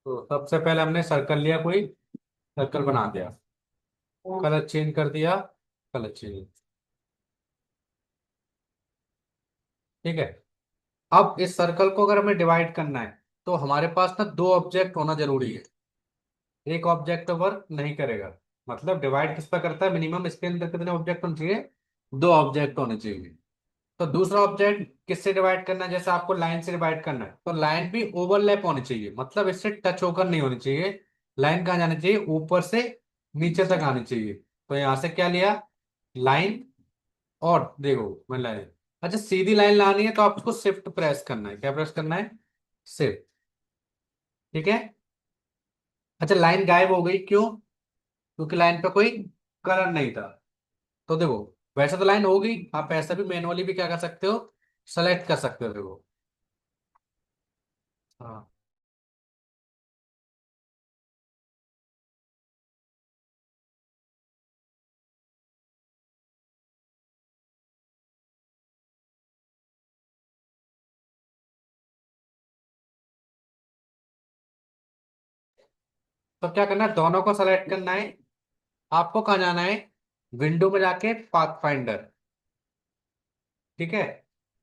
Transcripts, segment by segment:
तो सबसे पहले हमने सर्कल लिया, कोई सर्कल बना दिया, कलर चेंज कर दिया, कलर चेंज। ठीक है। अब इस सर्कल को अगर हमें डिवाइड करना है तो हमारे पास ना दो ऑब्जेक्ट होना जरूरी है। एक ऑब्जेक्ट वर्क नहीं करेगा। मतलब डिवाइड किस पर करता है, मिनिमम इसके अंदर कितने ऑब्जेक्ट होने चाहिए, दो ऑब्जेक्ट होने चाहिए। तो दूसरा ऑब्जेक्ट किससे डिवाइड करना है, जैसे आपको लाइन से डिवाइड करना है तो लाइन भी ओवरलैप होनी चाहिए, मतलब इससे टच होकर नहीं होनी चाहिए। लाइन कहाँ जानी चाहिए, ऊपर से नीचे तक आनी चाहिए। तो यहां से क्या लिया, लाइन। और देखो मैं लाइन, अच्छा सीधी लाइन लानी है तो आपको शिफ्ट प्रेस करना है, क्या प्रेस करना है, शिफ्ट। ठीक है। अच्छा लाइन गायब हो गई, क्यों, क्योंकि लाइन पे कोई कलर नहीं था। तो देखो, वैसे तो लाइन हो गई, आप ऐसा भी मैनुअली भी क्या कर सकते हो, सेलेक्ट कर सकते हो, देखो। हाँ। तो क्या करना है, दोनों को सेलेक्ट करना है। आपको कहाँ जाना है, विंडो में जाके पाथ फाइंडर। ठीक है।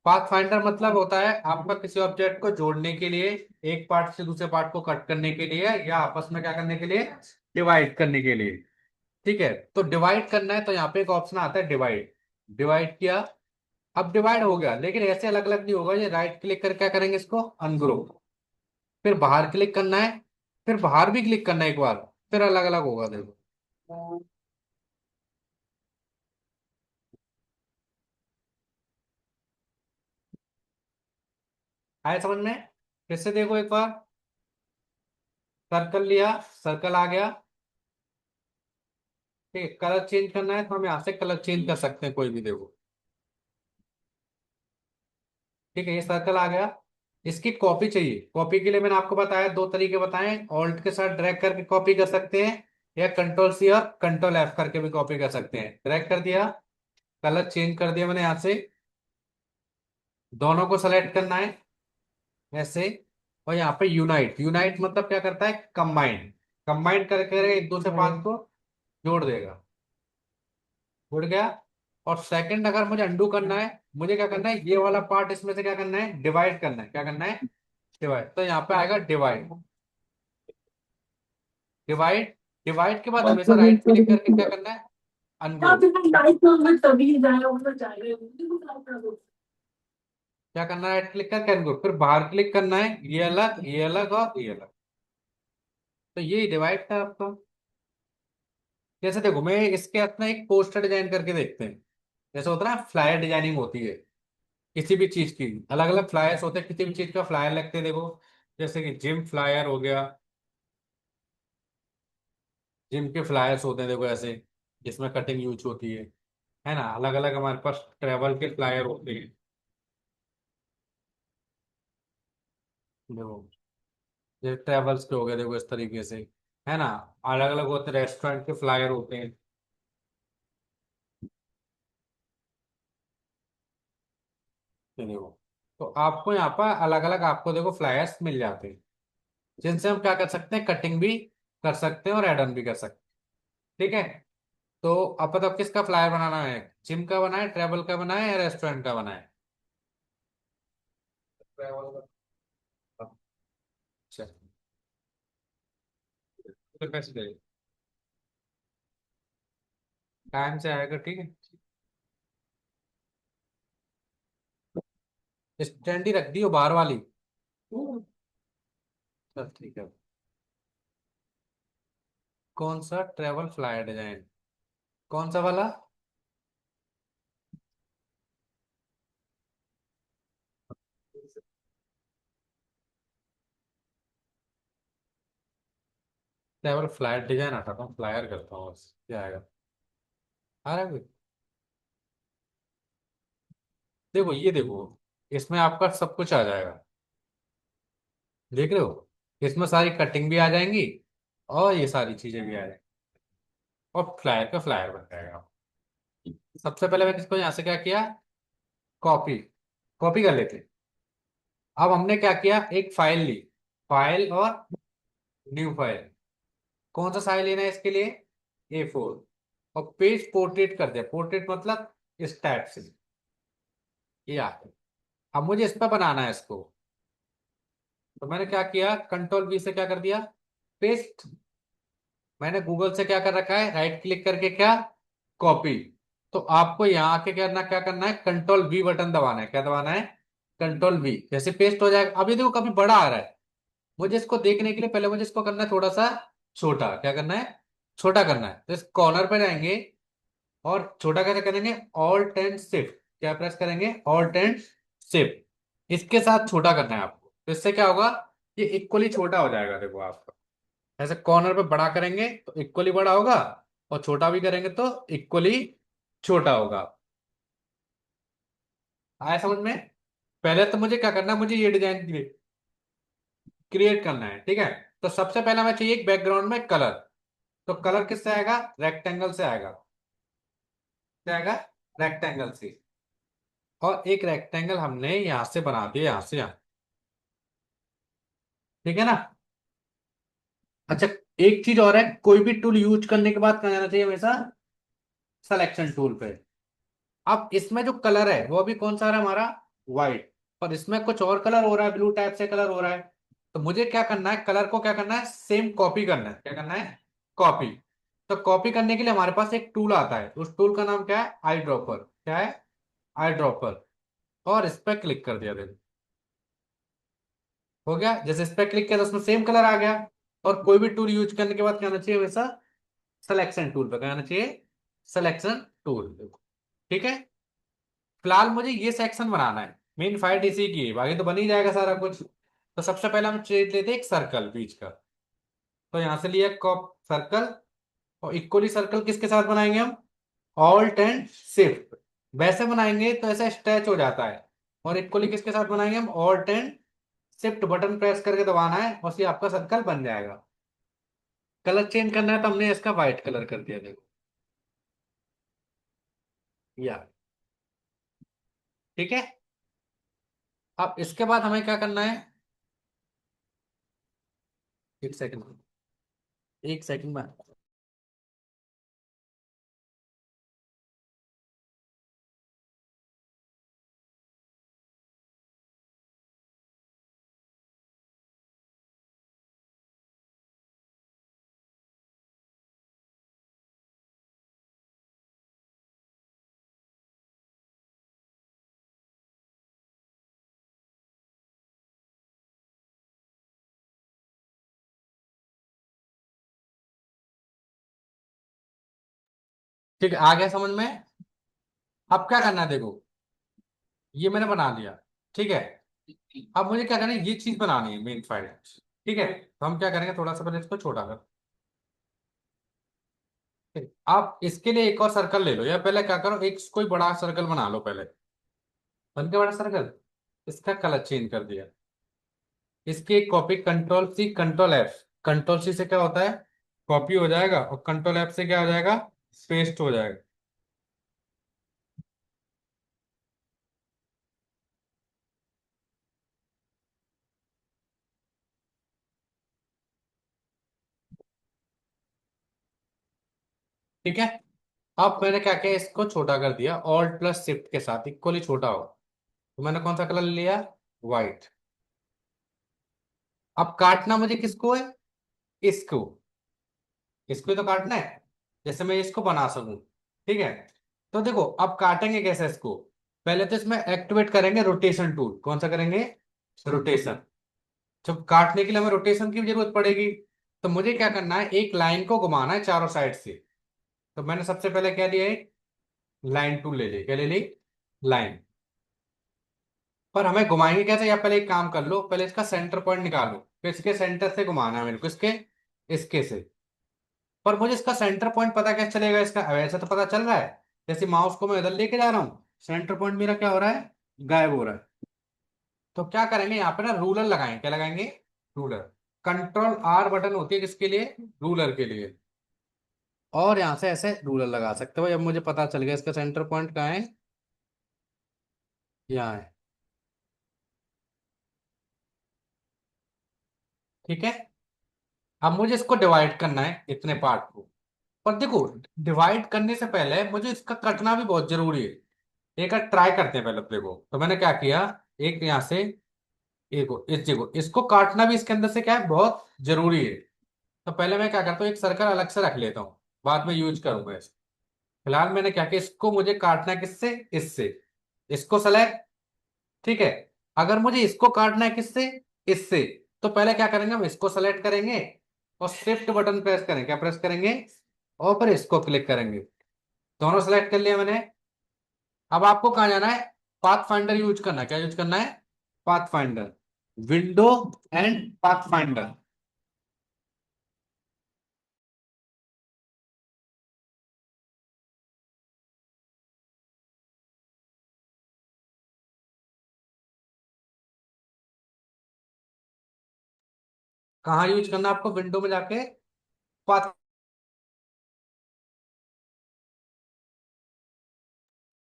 पाथ फाइंडर मतलब होता है आपका किसी ऑब्जेक्ट को जोड़ने के लिए, एक पार्ट से दूसरे पार्ट को कट करने के लिए, या आपस में क्या करने के लिए, डिवाइड करने के लिए। ठीक है। तो डिवाइड करना है तो यहाँ पे एक ऑप्शन आता है डिवाइड। डिवाइड किया, अब डिवाइड हो गया, लेकिन ऐसे अलग अलग नहीं होगा, ये राइट क्लिक कर क्या करेंगे इसको, अनग्रुप। फिर बाहर क्लिक करना है, फिर बाहर भी क्लिक करना है एक बार, फिर अलग अलग होगा, देखो। आया समझ में, फिर से देखो एक बार, सर्कल लिया, सर्कल आ गया। ठीक है, कलर चेंज करना है तो हम यहाँ से कलर चेंज कर सकते हैं, कोई भी, देखो। ठीक है, ये सर्कल आ गया। इसकी कॉपी चाहिए, कॉपी के लिए मैंने आपको बताया, दो तरीके बताए, ऑल्ट के साथ ड्रैग करके कॉपी कर सकते हैं, या कंट्रोल सी और कंट्रोल एफ करके भी कॉपी कर सकते हैं। ड्रैग कर दिया, कलर चेंज कर दिया मैंने यहाँ से, दोनों को सेलेक्ट करना है ऐसे। और यहाँ पे यूनाइट, यूनाइट मतलब क्या करता है, कंबाइंड। कंबाइंड करके एक दूसरे पार्ट को जोड़ देगा। जुड़ गया। और सेकंड अगर मुझे अंडू करना है, मुझे क्या करना है, ये वाला पार्ट इसमें से क्या करना है, डिवाइड करना है, क्या करना है, डिवाइड। तो यहाँ पे आएगा डिवाइड। डिवाइड, डिवाइड के बाद हमेशा राइट क्लिक करके क्या करना है, अनग्रुप। क्या करना है, राइट क्लिक करके अनग्रुप, फिर बाहर क्लिक करना है, ये अलग और ये अलग। तो ये डिवाइड था आपका। जैसे देखो, मैं इसके अपना एक पोस्टर डिजाइन करके देखते हैं। जैसे होता है ना, फ्लायर डिजाइनिंग होती है किसी भी चीज की, अलग अलग फ्लायर्स होते हैं, किसी भी चीज का फ्लायर लगते हैं, देखो। जैसे कि जिम फ्लायर हो गया, जिम के फ्लायर्स होते हैं, देखो ऐसे, जिसमें कटिंग यूज होती है ना। अलग अलग हमारे पास ट्रेवल के फ्लायर होते हैं, देखो। ये ट्रेवल्स के हो गए, देखो इस तरीके से, है ना। अलग अलग होते हैं, रेस्टोरेंट के फ्लायर होते हैं, ये देखो। तो आपको यहाँ पर अलग अलग आपको देखो फ्लायर्स मिल जाते हैं, जिनसे हम क्या कर सकते हैं, कटिंग भी कर सकते हैं और एड ऑन भी कर सकते हैं। ठीक है। तो अब बताओ किसका फ्लायर बनाना है, जिम का बनाए, ट्रेवल का बनाए, या रेस्टोरेंट का बनाए। ट्रेवल का। अच्छा, तो कैसे करें, टाइम से आएगा, ठीक है। स्टैंड ही रख दी हो बाहर वाली। चल ठीक है। कौन सा ट्रेवल फ्लायर डिजाइन, कौन सा वाला, ट्रेवल फ्लायर डिजाइन हटाता हूँ, फ्लायर करता हूँ बस, क्या आएगा, आ रहा है कोई? देखो ये देखो, इसमें आपका सब कुछ आ जाएगा, देख रहे हो। इसमें सारी कटिंग भी आ जाएंगी, और ये सारी चीजें भी आ जाएंगी, और फ्लायर का फ्लायर बन जाएगा। सबसे पहले मैंने इसको यहाँ से क्या किया, कॉपी, कॉपी कर लेते। अब हमने क्या किया, एक फाइल ली, फाइल और न्यू फाइल। कौन सा साइज लेना है इसके लिए? A4। और पेज पोर्ट्रेट कर दिया, पोर्ट्रेट मतलब इस टाइप से। या अब मुझे इस पर बनाना है इसको। तो मैंने क्या किया, कंट्रोल V से क्या कर दिया, पेस्ट। मैंने गूगल से क्या कर रखा है, राइट क्लिक करके क्या, कॉपी। तो आपको यहाँ आके क्या करना है, कंट्रोल V बटन दबाना है। क्या दबाना है? Control V। जैसे पेस्ट हो जाएगा, अभी देखो काफी बड़ा आ रहा है। मुझे इसको देखने के लिए पहले मुझे इसको करना है थोड़ा सा छोटा। क्या करना है? छोटा करना है। तो इस कॉर्नर पे जाएंगे और छोटा कैसे करेंगे, ऑल्ट एंड शिफ्ट। क्या प्रेस करेंगे? Alt and shift. इसके साथ छोटा करना है आपको। तो इससे क्या होगा, ये इक्वली छोटा हो जाएगा। देखो आपका ऐसे कॉर्नर पे बड़ा करेंगे तो इक्वली बड़ा होगा, और छोटा भी करेंगे तो इक्वली छोटा होगा। आया समझ में? पहले तो मुझे क्या करना है, मुझे ये डिजाइन क्रिएट करना है। ठीक है। तो सबसे पहला हमें चाहिए एक बैकग्राउंड में कलर। तो कलर किससे आएगा? रेक्टेंगल से आएगा। क्या आएगा? रेक्टेंगल से। और एक रेक्टेंगल हमने यहां से बना दिया, यहां से यहां। ठीक है ना? अच्छा, एक चीज और है, कोई भी टूल यूज करने के बाद क्या जाना चाहिए हमेशा, सिलेक्शन टूल पे। अब इसमें जो कलर है वो अभी कौन सा आ रहा है हमारा, व्हाइट। पर इसमें कुछ और कलर हो रहा है, ब्लू टाइप से कलर हो रहा है। तो मुझे क्या करना है, कलर को क्या करना है, सेम कॉपी करना है। क्या करना है? कॉपी। तो कॉपी करने के लिए हमारे पास एक टूल आता है, उस टूल का नाम क्या है, आई ड्रॉपर। क्या है? Eye dropper. और इस पर क्लिक कर दिया, देखो हो गया। जैसे इस पर क्लिक किया तो उसमें सेम कलर आ गया। और कोई भी टूल यूज करने के बाद क्या आना चाहिए हमेशा, सिलेक्शन टूल पे क्या आना चाहिए, सिलेक्शन टूल। ठीक है। फिलहाल मुझे ये सेक्शन बनाना है, मेन फाइट इसी की है, बाकी तो बन ही जाएगा सारा कुछ। तो सबसे पहले हम लेते हैं एक सर्कल बीच का। तो यहां से लिया कॉप सर्कल। और इक्वली सर्कल किसके साथ बनाएंगे हम, ऑल्ट एंड शिफ्ट। वैसे बनाएंगे तो ऐसा स्ट्रेच हो जाता है। और इक्वली किसके साथ बनाएंगे हम, alt and shift button press करके दबाना है, और ये आपका सर्कल बन जाएगा। कलर चेंज करना है तो हमने इसका व्हाइट कलर कर दिया, देखो। या ठीक है। अब इसके बाद हमें क्या करना है, एक सेकंड, एक सेकंड में। ठीक है, आ गया समझ में। अब क्या करना है, देखो ये मैंने बना लिया। ठीक है। अब मुझे क्या करना है, ये चीज बनानी है मेन फाइल। ठीक है, तो हम क्या करेंगे, थोड़ा सा पहले इसको छोटा कर। ठीक। आप इसके लिए एक और सर्कल ले लो, या पहले क्या करो, एक कोई बड़ा सर्कल बना लो पहले। बन के बड़ा सर्कल, इसका कलर चेंज कर दिया। इसकी एक copy, control C, control F। Control C से क्या होता है, कॉपी हो जाएगा, और कंट्रोल F से क्या हो जाएगा, पेस्ट हो जाएगा। ठीक है। अब मैंने क्या किया, इसको छोटा कर दिया, ऑल्ट प्लस शिफ्ट के साथ इक्वली छोटा हो। तो मैंने कौन सा कलर लिया, व्हाइट। अब काटना मुझे किसको है, इसको। इसको ही तो काटना है, जैसे मैं इसको बना सकूं। ठीक है। तो देखो अब काटेंगे कैसे इसको, पहले तो इसमें एक्टिवेट करेंगे रोटेशन टूल। कौन सा करेंगे, रोटेशन। जब काटने के लिए हमें रोटेशन की जरूरत पड़ेगी। तो मुझे क्या करना है, एक लाइन को घुमाना है चारों साइड से। तो मैंने सबसे पहले क्या लिया, एक लाइन टूल ले ली। क्या ले ली, लाइन। पर हमें घुमाएंगे कैसे, या पहले एक काम कर लो, पहले इसका सेंटर पॉइंट निकालो। फिर इसके सेंटर से घुमाना है मेरे को, इसके इसके से। पर मुझे इसका सेंटर पॉइंट पता कैसे चलेगा इसका, वैसे तो पता चल रहा है। जैसे माउस को मैं इधर लेके जा रहा हूँ, सेंटर पॉइंट मेरा क्या हो रहा है, गायब हो रहा है। तो क्या करेंगे, यहाँ पे ना रूलर लगाएंगे। क्या लगाएंगे, रूलर। कंट्रोल R बटन होती है किसके लिए, रूलर के लिए। और यहाँ से ऐसे रूलर लगा सकते हो। अब मुझे पता चल गया इसका सेंटर पॉइंट कहाँ है, यहाँ है। ठीक है। अब मुझे इसको डिवाइड करना है इतने पार्ट को। पर देखो, डिवाइड करने से पहले मुझे इसका कटना भी बहुत जरूरी है। एक बार ट्राई करते हैं पहले। तो देखो, तो मैंने क्या किया, एक यहां से, एक इस देखो, इसको काटना भी इसके अंदर से क्या है, बहुत जरूरी है। तो पहले मैं क्या करता हूँ, एक सर्कल अलग से रख लेता हूँ, बाद में यूज करूंगा इसको। फिलहाल मैंने क्या किया, इसको मुझे काटना है किससे, इससे। इसको सेलेक्ट, ठीक है। अगर मुझे इसको काटना है किससे, इससे, तो पहले क्या करेंगे, हम इसको सेलेक्ट करेंगे और शिफ्ट बटन प्रेस करेंगे, क्या प्रेस करेंगे, और फिर इसको क्लिक करेंगे। दोनों सेलेक्ट कर लिया मैंने। अब आपको कहाँ जाना है, पाथ फाइंडर यूज करना है। क्या यूज करना है, path finder, window and path finder. कहाँ यूज करना है आपको, विंडो में जाके पाथ,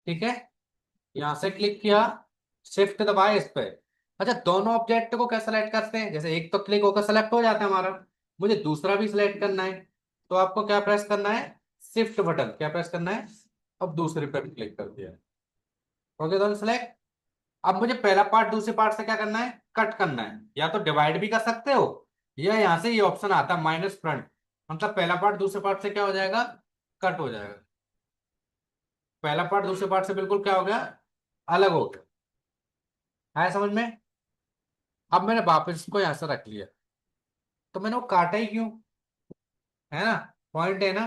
ठीक है। यहां से क्लिक किया, शिफ्ट दबाए इस पे। अच्छा, दोनों ऑब्जेक्ट को क्या सेलेक्ट करते हैं, जैसे एक तो क्लिक होकर सेलेक्ट हो जाता है हमारा, मुझे दूसरा भी सिलेक्ट करना है। तो आपको क्या प्रेस करना है, शिफ्ट बटन, क्या प्रेस करना है, अब दूसरे पे क्लिक कर दिया। ओके, दोनों सेलेक्ट। अब मुझे पहला पार्ट दूसरे पार्ट से क्या करना है, कट करना है। या तो डिवाइड भी कर सकते हो, या यहां से ये ऑप्शन आता है माइनस फ्रंट, मतलब पहला पार्ट दूसरे पार्ट से क्या हो जाएगा, कट हो जाएगा। पहला पार्ट दूसरे पार्ट से बिल्कुल क्या हो गया, अलग हो गया। आया समझ में। अब मैंने वापस इसको यहां से रख लिया, तो मैंने वो काटा ही क्यों, है ना, पॉइंट है ना।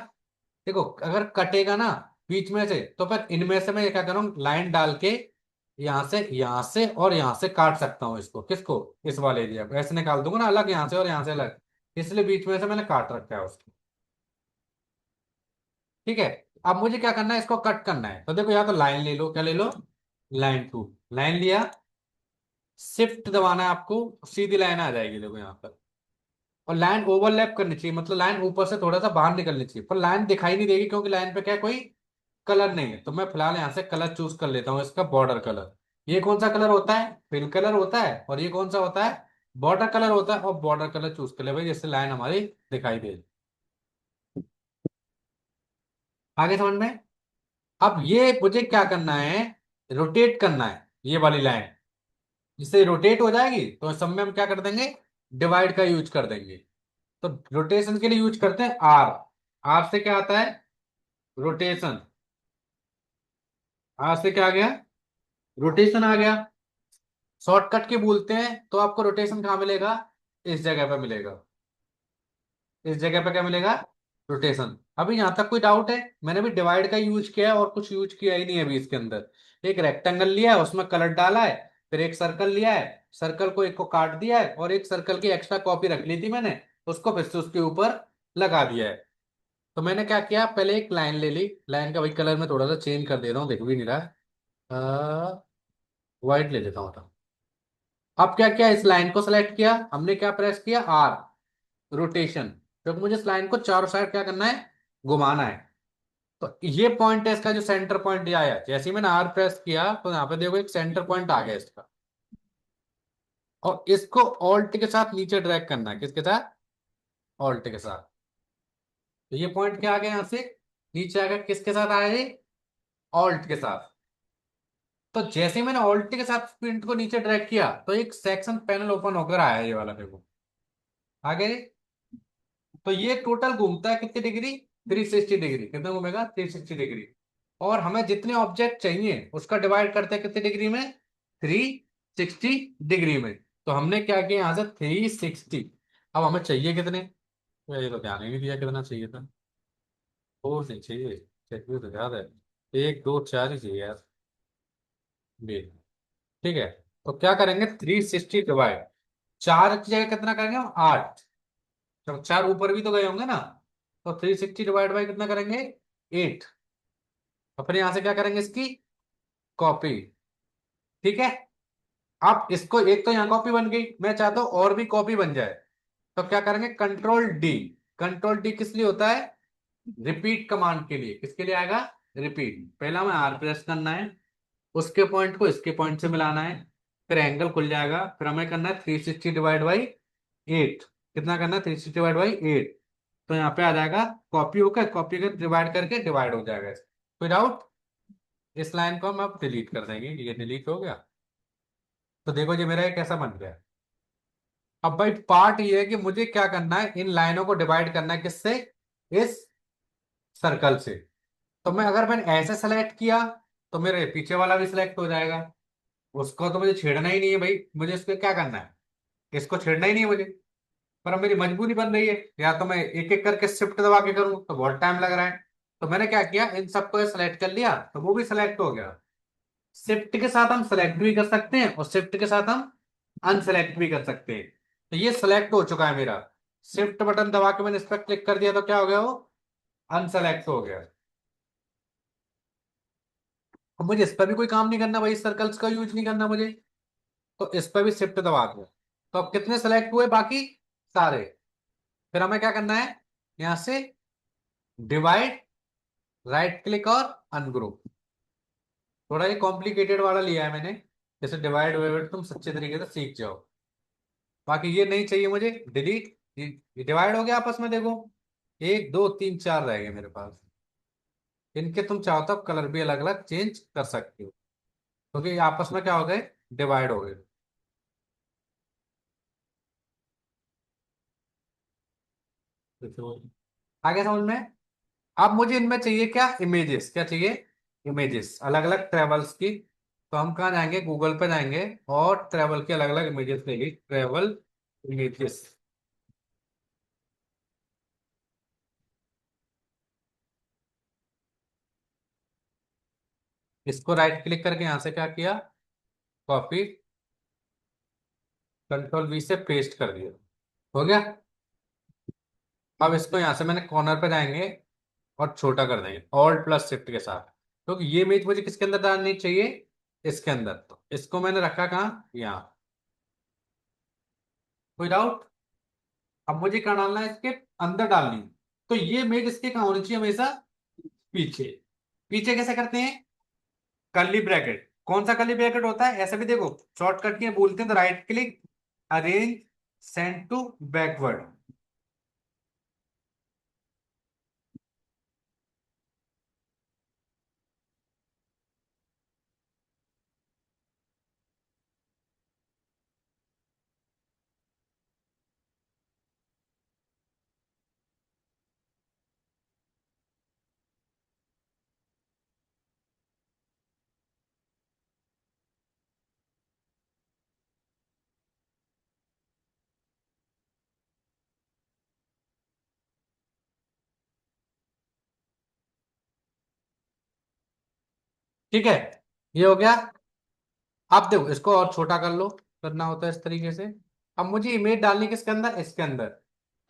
देखो, अगर कटेगा ना बीच में से, तो फिर इनमें से मैं ये क्या करूँ, लाइन डाल के यहां से और यहां से काट सकता हूँ इसको, किसको, इस वाले एरिया को ऐसे निकाल दूंगा ना अलग, यहां से और यहां से अलग। इसलिए बीच में से मैंने काट रखा है उसको, ठीक है। अब मुझे क्या करना है, इसको कट करना है। तो देखो, या तो लाइन ले लो, क्या ले लो, लाइन टू, लाइन लिया, शिफ्ट दबाना है आपको, सीधी लाइन आ जाएगी देखो यहाँ पर। और लाइन ओवरलैप करनी चाहिए, मतलब लाइन ऊपर से थोड़ा सा बाहर निकलनी चाहिए, पर लाइन दिखाई नहीं देगी क्योंकि लाइन पे क्या है, कोई कलर नहीं है। तो मैं फिलहाल यहाँ से कलर चूज कर लेता हूँ, इसका बॉर्डर कलर। ये कौन सा कलर होता है, फिल कलर होता है, और ये कौन सा होता है, बॉर्डर कलर होता है। और बॉर्डर कलर चूज कर ले भाई, जिससे लाइन हमारी दिखाई दे। आगे समझ में। अब ये मुझे क्या करना है, रोटेट करना है ये वाली लाइन। जिससे रोटेट हो जाएगी तो इस सब में हम क्या कर देंगे, डिवाइड का यूज कर देंगे। तो रोटेशन के लिए यूज करते हैं आर। आर से क्या आता है, रोटेशन। आर से क्या आ गया, रोटेशन आ गया। शॉर्टकट के बोलते हैं तो आपको रोटेशन कहाँ मिलेगा, इस जगह पे मिलेगा। इस जगह पे क्या मिलेगा, रोटेशन। अभी यहां तक कोई डाउट है, मैंने भी डिवाइड का यूज किया है और कुछ यूज किया ही नहीं है अभी इसके अंदर। एक रेक्टेंगल लिया है, उसमें कलर डाला है, फिर एक सर्कल लिया है, सर्कल को एक को काट दिया है, और एक सर्कल की एक्स्ट्रा कॉपी रख ली थी मैंने, उसको फिर से उसके ऊपर लगा दिया है। तो मैंने क्या किया, पहले एक लाइन ले ली, लाइन का वही कलर मैं थोड़ा सा चेंज कर दे रहा हूँ, देख भी नहीं रहा, व्हाइट ले लेता हूँ। अब क्या किया, इस लाइन को सेलेक्ट किया हमने, क्या प्रेस किया, आर, रोटेशन। क्योंकि मुझे इस लाइन को चारों साइड क्या करना है, घुमाना है। तो ये पॉइंट है इसका, जो सेंटर पॉइंट आया, जैसे ही मैंने आर प्रेस किया तो यहाँ पे देखो एक सेंटर पॉइंट आ गया इसका। और इसको ऑल्ट के साथ नीचे ड्रैग करना है, किसके साथ, ऑल्ट के साथ। तो ये पॉइंट क्या आ गया, यहाँ से नीचे आ गया, किसके साथ आया ये, ऑल्ट के साथ। तो जैसे ही मैंने ऑल्ट के साथ प्रिंट को नीचे ड्रैग किया, तो एक सेक्शन पैनल ओपन होकर आया ये वाला, देखो आगे। तो ये टोटल घूमता है कितनी डिग्री, 360 डिग्री। कितना घूमेगा, 360 डिग्री। और हमें जितने ऑब्जेक्ट चाहिए उसका डिवाइड करते हैं कितनी डिग्री में, 360 डिग्री में। तो हमने क्या किया, यहाँ से 360। अब हमें चाहिए कितने, तो ये तो ध्यान ही नहीं दिया कितना चाहिए था। फोर नहीं चाहिए, चाहिए तो याद है, एक दो चार ही चाहिए यार, बी, ठीक है। तो क्या करेंगे, 360 डिवाइड, चार की जगह कितना करेंगे हम, 8। जब चार ऊपर भी तो गए होंगे ना, तो 360 डिवाइड बाई कितना करेंगे, 8। और फिर यहां से क्या करेंगे, इसकी कॉपी, ठीक है। अब इसको, एक तो यहाँ कॉपी बन गई, मैं चाहता हूं और भी कॉपी बन जाए। तो क्या करेंगे, कंट्रोल डी। कंट्रोल डी किस लिए होता है, रिपीट कमांड के लिए। किसके लिए आएगा, रिपीट। पहला में आर प्रेस करना है, उसके पॉइंट को इसके पॉइंट से मिलाना है, फिर एंगल खुल जाएगा। फिर हमें करना है 360 डिवाइड बाई 8। कितना करना है, 360/8। तो यहाँ पे आ जाएगा, कॉपी होकर कॉपी कर डिवाइड करके डिवाइड हो जाएगा। विदाउट, इस लाइन को हम अब डिलीट कर देंगे, ये डिलीट हो गया। तो देखो जी मेरा ये कैसा बन गया। अब भाई पार्ट ये है कि मुझे क्या करना है, इन लाइनों को डिवाइड करना है किससे, इस सर्कल से। तो मैं अगर मैंने ऐसे सेलेक्ट किया तो मेरे पीछे वाला भी सिलेक्ट हो जाएगा। उसको तो मुझे छेड़ना ही नहीं है भाई, मुझे इसको क्या करना है, इसको छेड़ना ही नहीं है मुझे। पर अब मेरी मजबूरी बन रही है, या तो मैं एक एक करके शिफ्ट दबा के करूँ तो बहुत टाइम लग रहा है। तो मैंने क्या किया, इन सबको सेलेक्ट कर लिया तो वो भी सिलेक्ट हो गया। शिफ्ट के साथ हम सेलेक्ट भी कर सकते हैं और शिफ्ट के साथ हम अनसेलेक्ट भी कर सकते हैं। तो ये सिलेक्ट हो चुका है मेरा। शिफ्ट बटन दबा के मैंने इस पर क्लिक कर दिया तो क्या हो गया, वो अनसेलेक्ट हो गया। अब मुझे इस पर भी कोई काम नहीं करना भाई, सर्कल्स का यूज नहीं करना मुझे। तो इस पर भी शिफ्ट दबा दो। तो अब कितने सेलेक्ट हुए, बाकी सारे। फिर हमें क्या करना है, यहां से डिवाइड, राइट क्लिक और अनग्रुप। थोड़ा ये कॉम्प्लिकेटेड वाला लिया है मैंने, जैसे डिवाइड वाइड तुम सच्चे तरीके से सीख जाओ। बाकी ये नहीं चाहिए मुझे, डिलीट। ये डिवाइड हो गया आपस में, देखो 1 2 3 4 रह गए मेरे पास। इनके तुम चाहो तो कलर भी अलग अलग चेंज कर सकते हो, क्योंकि ये आपस में क्या हो गए, डिवाइड हो गए। तो आगे समझ में। अब मुझे इनमें चाहिए क्या, इमेजेस, क्या चाहिए, इमेजेस अलग अलग ट्रेवल्स की। तो हम कहाँ जाएंगे, गूगल पे जाएंगे और ट्रेवल की अलग अलग इमेजेस लेंगे, ट्रेवल इमेजेस। इसको राइट क्लिक करके यहां से क्या किया, कॉपी, कंट्रोल V से पेस्ट कर दिया। हो गया। अब इसको यहां से मैंने कॉर्नर पे जाएंगे और छोटा कर देंगे ऑल्ट प्लस शिफ्ट के साथ। क्योंकि ये इमेज मुझे किसके अंदर डालनी चाहिए, इसके अंदर। तो इसको मैंने रखा कहाँ, यहाँ। कोई डाउट। अब मुझे कहाँ डालना है, इसके अंदर डालनी है। तो ये इमेज इसके कहाँ होनी चाहिए, हमेशा पीछे। पीछे कैसे करते हैं, कर्ली ब्रैकेट। कौन सा कर्ली ब्रैकेट होता है, ऐसे भी देखो शॉर्टकट की बोलते हैं तो right click, arrange, send to backward. ठीक है, ये हो गया। अब देखो इसको और छोटा कर लो, करना होता है इस तरीके से। अब मुझे इमेज डालनी किसके अंदर, इसके अंदर।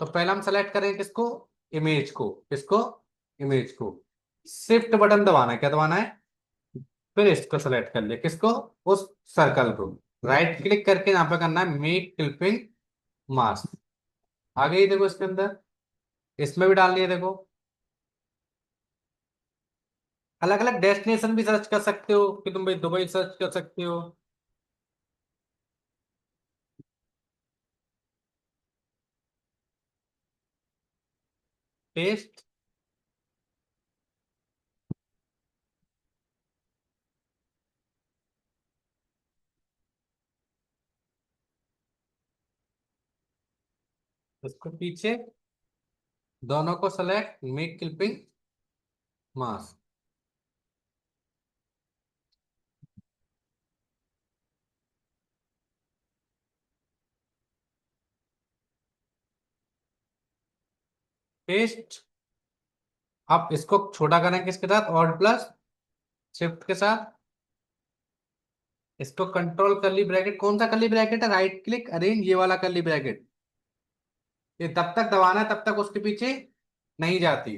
तो पहले हम सेलेक्ट करें किसको, इमेज को, किसको, इमेज को। शिफ्ट बटन दबाना है, क्या दबाना है, फिर इसको सेलेक्ट कर ले, किसको, उस सर्कल को। राइट क्लिक करके यहाँ पे करना है मेक क्लिपिंग मास्क। आ गई देखो इसके अंदर। इसमें भी डालनी है देखो। अलग अलग डेस्टिनेशन भी सर्च कर सकते हो, कि तुम भाई दुबई सर्च कर सकते हो। पेस्ट। उसको पीछे, दोनों को select, make clipping mask. Paste. आप इसको छोटा करें किसके साथ, ऑल्ट प्लस शिफ्ट के साथ। इसको कंट्रोल करली ब्रैकेट, कौन सा करली ब्रैकेट है, राइट क्लिक अरेंज, ये वाला करली ब्रैकेट। ये तब तक दबाना है तब तक उसके पीछे नहीं जाती।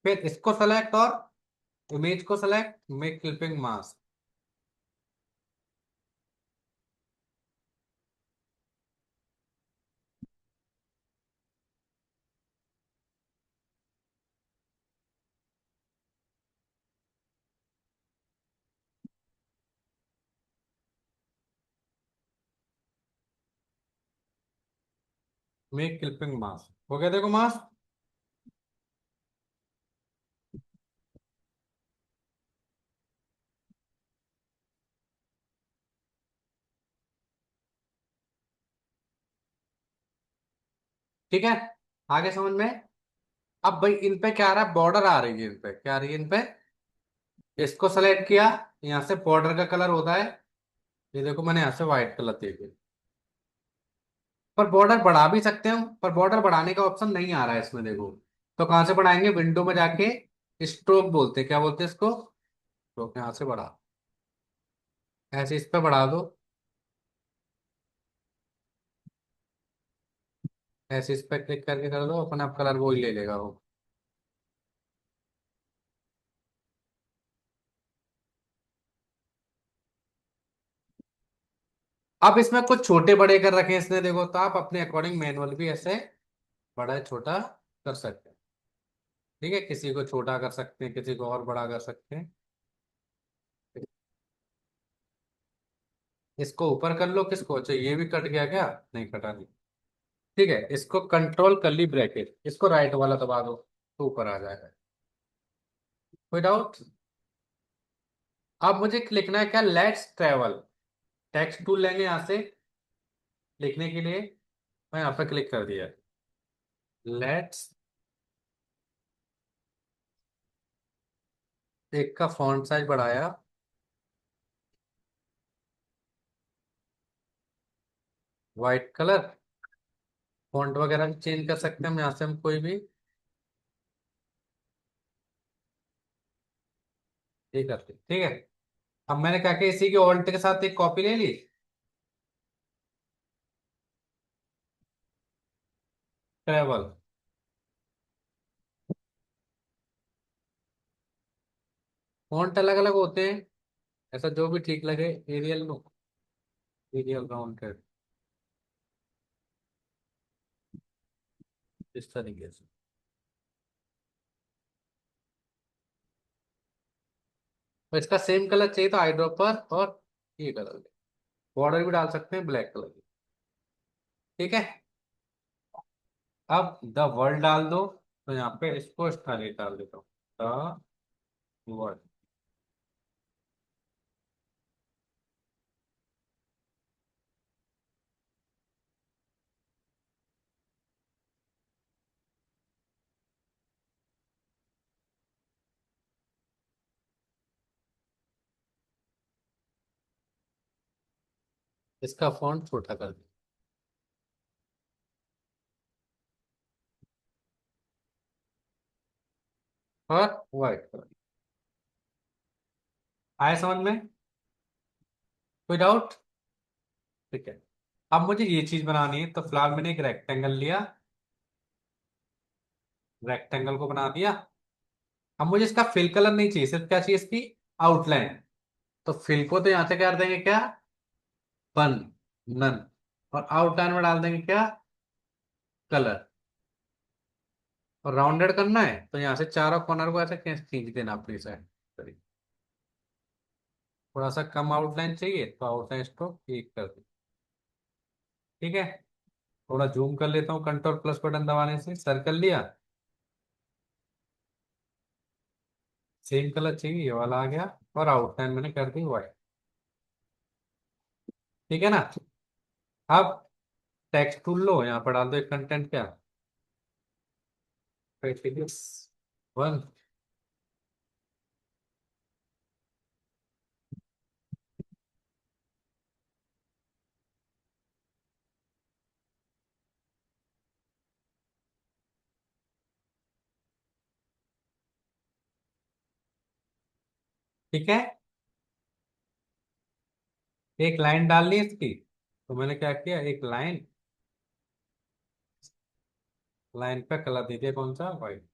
फिर इसको सेलेक्ट और इमेज को select, make clipping mask. Make clipping mask हो गया, देखो मास्क। ठीक है, आगे समझ में। अब भाई इन पे क्या आ रहा है, बॉर्डर आ रही है, इन पे क्या आ रही है, इन पे। इसको सेलेक्ट किया, यहाँ से बॉर्डर का कलर होता है, ये देखो मैंने यहाँ से व्हाइट कलर दे दिया। पर बॉर्डर बढ़ा भी सकते हैं, पर बॉर्डर बढ़ाने का ऑप्शन नहीं आ रहा है इसमें, देखो। तो कहाँ से बढ़ाएंगे, विंडो में जाके स्ट्रोक बोलते हैं, क्या बोलते हैं इसको, स्ट्रोक। यहाँ से बढ़ा, ऐसे इस पे बढ़ा दो, ऐसे इस पे क्लिक करके कर दो, अपने आप कलर वो ही ले लेगा वो। अब इसमें कुछ छोटे बड़े कर रखे हैं इसने, देखो, तो आप अपने अकॉर्डिंग मैनुअल भी ऐसे बड़ा छोटा कर सकते हैं। ठीक है, किसी को छोटा कर सकते हैं, किसी को और बड़ा कर सकते हैं। इसको ऊपर कर लो, किसको, अच्छा ये भी कट गया क्या, नहीं कटा नहीं। ठीक है, इसको कंट्रोल कर ली ब्रैकेट, इसको राइट वाला दबा दो, तो ऊपर आ जाएगा। कोई डाउट। अब मुझे लिखना है क्या, लेट्स ट्रेवल। टेक्स्ट टूल लेंगे यहाँ से लिखने के लिए, मैं यहाँ पे क्लिक कर दिया, लेट्स। एक का फॉन्ट साइज बढ़ाया, वाइट कलर। फॉन्ट वगैरह भी चेंज कर सकते हैं हम यहाँ से, हम कोई भी। ठीक है, ठीक है। अब मैंने क्या किया, इसी के ऑल्ट के साथ एक कॉपी ले ली, ट्रेवल। फॉन्ट अलग अलग होते हैं, ऐसा जो भी ठीक लगे। एरियल नो, एरियल राउंड, इस तरीके से। और इसका सेम कलर चाहिए तो आई ड्रॉपर और ये कलर, बॉर्डर भी डाल सकते हैं ब्लैक कलर की। ठीक है, अब द वर्ल्ड डाल दो, तो यहाँ पे इसको स्टाइलिश डाल देता हूँ, द वर्ल्ड। इसका फॉन्ट छोटा कर दो, और व्हाइट कलर। आए समझ में, कोई डाउट। ठीक है, अब मुझे ये चीज बनानी है, तो फिलहाल मैंने एक रेक्टेंगल लिया, रेक्टेंगल को बना दिया। अब मुझे इसका फिल कलर नहीं चाहिए, सिर्फ क्या चाहिए, इसकी आउटलाइन। तो फिल को तो यहाँ से कर देंगे क्या, वन, नन। और आउटलाइन में डाल देंगे क्या, कलर। और राउंडेड करना है तो यहाँ से चारों कॉर्नर को ऐसे खींच खींच देना अपनी साइड। थोड़ा सा कम आउटलाइन चाहिए तो आउटलाइन स्ट्रोक ठीक कर दो। ठीक है, थोड़ा जूम कर लेता हूँ, कंट्रोल प्लस बटन दबाने से सर्कल लिया। सेम कलर चाहिए, ये वाला आ गया। और आउटलाइन मैंने कर दी व्हाइट। ठीक है ना। अब टेक्स्ट टूल लो, यहाँ पर डाल दो एक कंटेंट, क्या, वन। ठीक है, एक लाइन डालनी है इसकी, तो मैंने क्या किया, एक लाइन, लाइन पे कलर दे दिया, कौन सा, व्हाइट।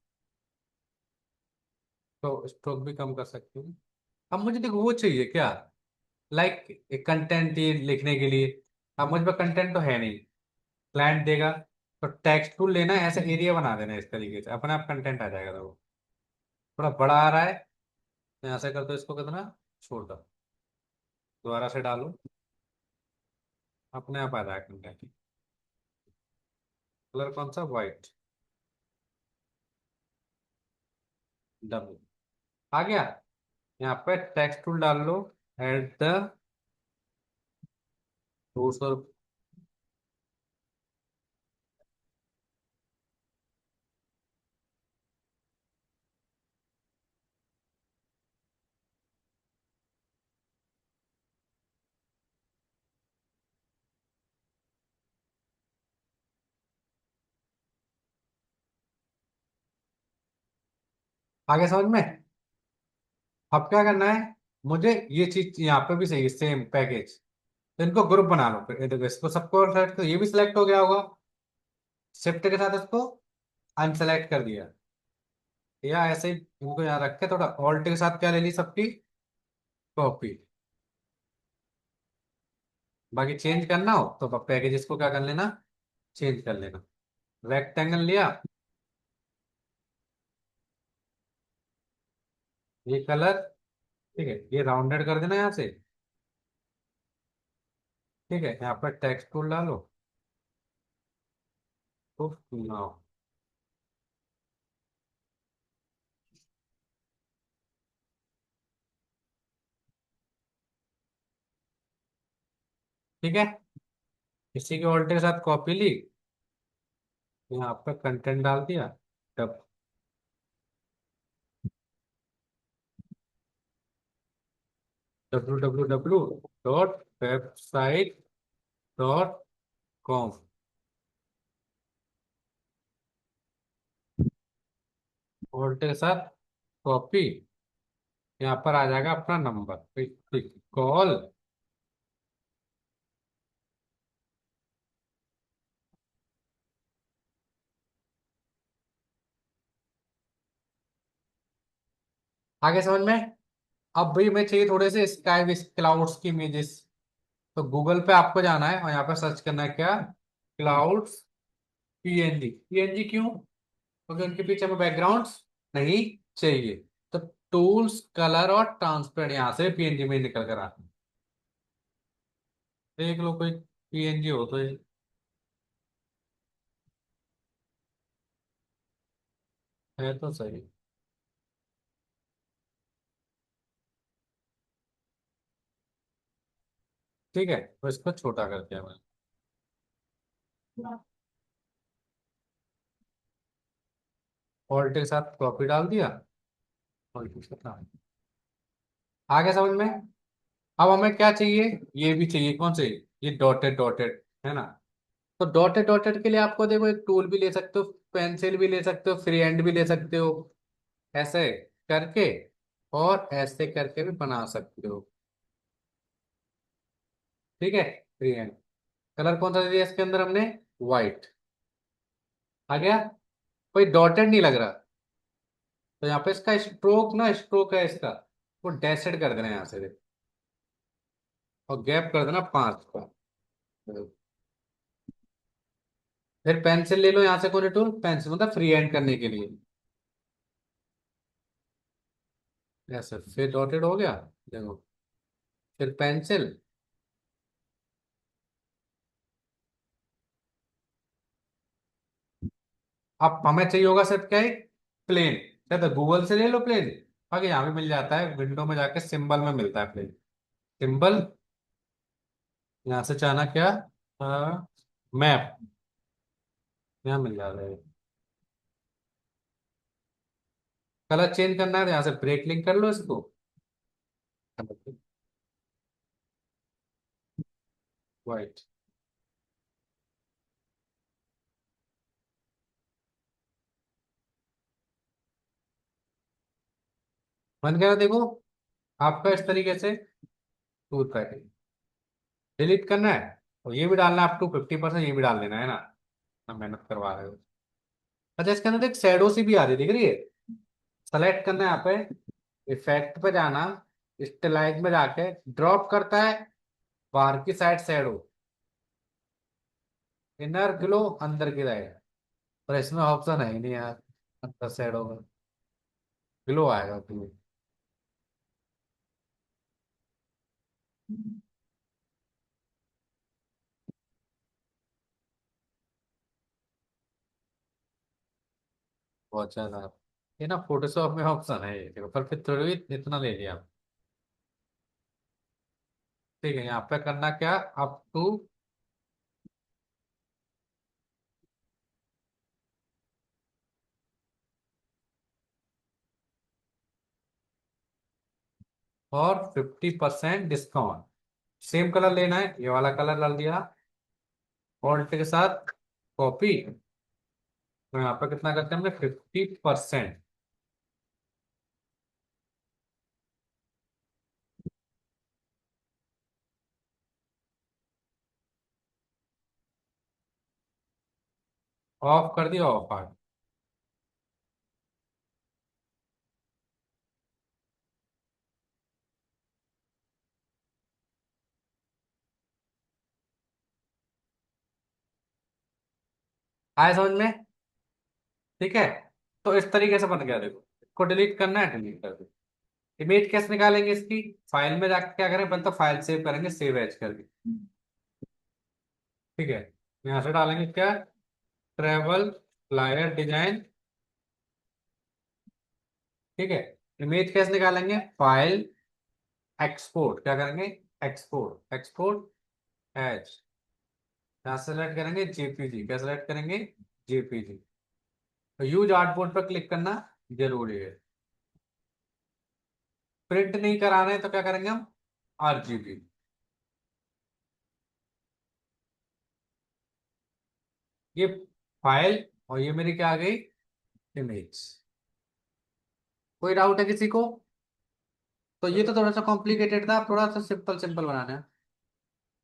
तो स्ट्रोक भी कम कर सकती हूँ। अब मुझे देखो वो चाहिए क्या, लाइक एक कंटेंट ही लिखने के लिए। अब मुझ पर कंटेंट तो है नहीं, क्लाइंट देगा। तो टेक्स्ट टूल लेना है, ऐसे एरिया बना देना है, इस तरीके से अपने आप कंटेंट आ जाएगा। तो वो थोड़ा बड़ा आ रहा है, तो यहाँ से कर दो इसको कितना, छोटा। दोबारा से डालो, अपने आप आ जाएगा कंटेंट। कलर कौन सा, व्हाइट। डबल। आ गया। यहाँ पे टेक्स्ट टूल डाल लो। एट द रूट्स और। आगे समझ में। अब क्या करना है, मुझे ये चीज यहाँ पे भी चाहिए, सेम पैकेज। तो इनको ग्रुप बना लो फिर, ये देखो इसको सबको सेलेक्ट कर, ये भी सिलेक्ट हो गया होगा। शिफ्ट के साथ इसको अनसेलेक्ट कर दिया, या ऐसे ही इनको यहाँ रख के थोड़ा ऑल्ट के साथ क्या ले ली सबकी कॉपी। बाकी चेंज करना हो तो पैकेजेस को क्या कर लेना, चेंज कर लेना। रेक्टेंगल लिया, ये कलर, ठीक है, ये राउंडेड कर देना यहाँ से। ठीक है, यहाँ पर टेक्स्ट टूल डालो तो नाउ। ठीक है, इसी के ऑल्ट के साथ कॉपी ली, यहाँ पर कंटेंट डाल दिया। www.website.com। ऑल्ट के साथ कॉपी, यहाँ पर आ जाएगा अपना नंबर, कॉल। आगे समझ में। अब भाई मैं चाहिए थोड़े से स्काई विथ क्लाउड्स की इमेजेस। तो गूगल पे आपको जाना है और यहाँ पे सर्च करना है क्या, क्लाउड्स पीएनजी। पीएनजी क्यों, क्योंकि उनके पीछे हमें बैकग्राउंड्स नहीं चाहिए। तो टूल्स, कलर और ट्रांसपेरेंट, यहाँ से पीएनजी में निकल कर आता है। देख लो कोई पीएनजी हो तो ये है तो सही। ठीक है, तो इसको छोटा कर दिया मैंने। ऑल्ट के साथ कॉपी डाल दिया। ऑल्ट के साथ आगे समझ में। अब हमें क्या चाहिए, ये भी चाहिए, कौन से, ये डॉटेड डॉटेड है ना। तो डॉटेड डॉटेड के लिए आपको देखो एक टूल भी ले सकते हो, पेंसिल भी ले सकते हो, फ्री हैंड भी ले सकते हो, ऐसे करके और ऐसे करके भी बना सकते हो। ठीक है, फ्री हैंड। कलर कौन सा दे दिया इसके अंदर हमने, व्हाइट। आ गया। कोई डॉटेड नहीं लग रहा, तो यहाँ पे इसका स्ट्रोक ना, स्ट्रोक है इसका, वो डैशेड कर देना है यहाँ से देखो, और गैप कर देना 5 का। फिर पेंसिल ले लो यहाँ से, कोई टूल, पेंसिल मतलब फ्री हैंड करने के लिए, ऐसे फिर डॉटेड हो गया। देखो, फिर पेंसिल। अब हमें चाहिए होगा सिर्फ क्या है, प्लेन। या तो गूगल से ले लो प्लेन, बाकी यहाँ भी मिल जाता है, विंडो में जाके सिंबल में मिलता है प्लेन। सिंबल, यहाँ से चाहना क्या, मैप, यहाँ मिल जाता है। कलर चेंज करना है तो यहाँ से ब्रेक लिंक कर लो इसको। वाइट। बन गया देखो आपका, इस तरीके से टूथ पैकेज डिलीट करना है। और ये भी डालना है, अप टू 50%, ये भी डाल देना है ना, ना मेहनत करवा रहे हो। अच्छा, इसके अंदर एक शैडो सी भी आ रही है, दिख रही है। सेलेक्ट करना है यहाँ पे, इफेक्ट पे जाना, स्टिलाइज में जाके ड्रॉप करता है बाहर की साइड शैडो, इनर ग्लो अंदर की साइड। पर इसमें ऑप्शन है ही नहीं यार, अंदर शैडो में ग्लो आएगा ग्लो। बहुत ज्यादा। ये ना फोटोशॉप में ऑप्शन है ये देखो, पर फिर थोड़ी इतना ले लिया। ठीक है, यहाँ पे करना क्या, अप टू और 50% डिस्काउंट। सेम कलर लेना है, ये वाला कलर डाल दिया फॉन्ट के साथ, कॉपी। तो यहाँ पे कितना करते हैं हमने, 50%। ऑफ कर दिया, ऑफ आ गया। आया समझ में? ठीक है, तो इस तरीके से बन गया देखो। इसको डिलीट करना है, डिलीट कर दो। इमेज कैसे निकालेंगे इसकी, फाइल में जाकर क्या करें, पहले तो फाइल सेव करेंगे, सेव एज करके। ठीक है, यहाँ से डालेंगे क्या, ट्रेवल फ्लायर डिजाइन। ठीक है, इमेज कैसे निकालेंगे, फाइल एक्सपोर्ट, क्या करेंगे, एक्सपोर्ट, एक्सपोर्ट एज। यहाँ सेलेक्ट करेंगे जेपीजी, क्या सेलेक्ट करेंगे, जेपीजी। तो यूज आर्टबोर्ड पर क्लिक करना जरूरी है। प्रिंट नहीं कराना है तो क्या करेंगे हम, आरजीबी। ये फाइल, और ये मेरी क्या आ गई, इमेज। कोई डाउट है किसी को? तो ये तो थोड़ा सा कॉम्प्लिकेटेड था, आप थोड़ा सा सिंपल सिंपल बनाना है।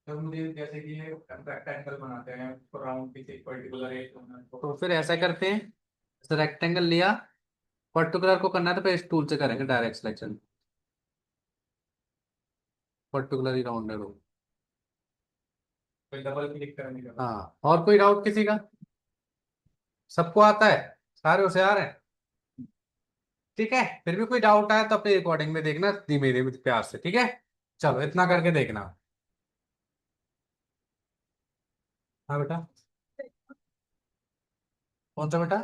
तो मुझे जैसे कि ये रेक्टेंगल बनाते हैं राउंड किसी पर्टिकुलर एक को। तो फिर ऐसा करते हैं, रेक्टेंगल लिया, पर्टिकुलर को करना है तो फिर इस टूल से करेंगे, डायरेक्ट सिलेक्शन, पर्टिकुलर ही राउंडेड हो। फिर डबल क्लिक करने के बाद हाँ, और कोई डाउट किसी का? सबको आता है, सारे होशियार हैं? ठीक है, फिर भी कोई डाउट आया तो अपनी रिकॉर्डिंग में देखना, धीमे धीमे प्यार से, ठीक है। चलो इतना करके देखना। हाँ बेटा, कौन सा बेटा?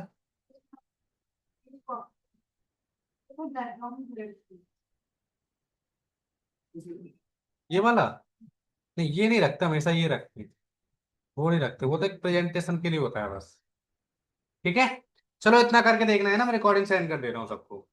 ये वाला? नहीं, ये नहीं रखते हमेशा, ये रखते हैं। वो नहीं रखते, वो तो एक प्रेजेंटेशन के लिए होता है बस। ठीक है, चलो इतना करके देखना है ना, मैं रिकॉर्डिंग सेंड कर दे रहा हूँ सबको।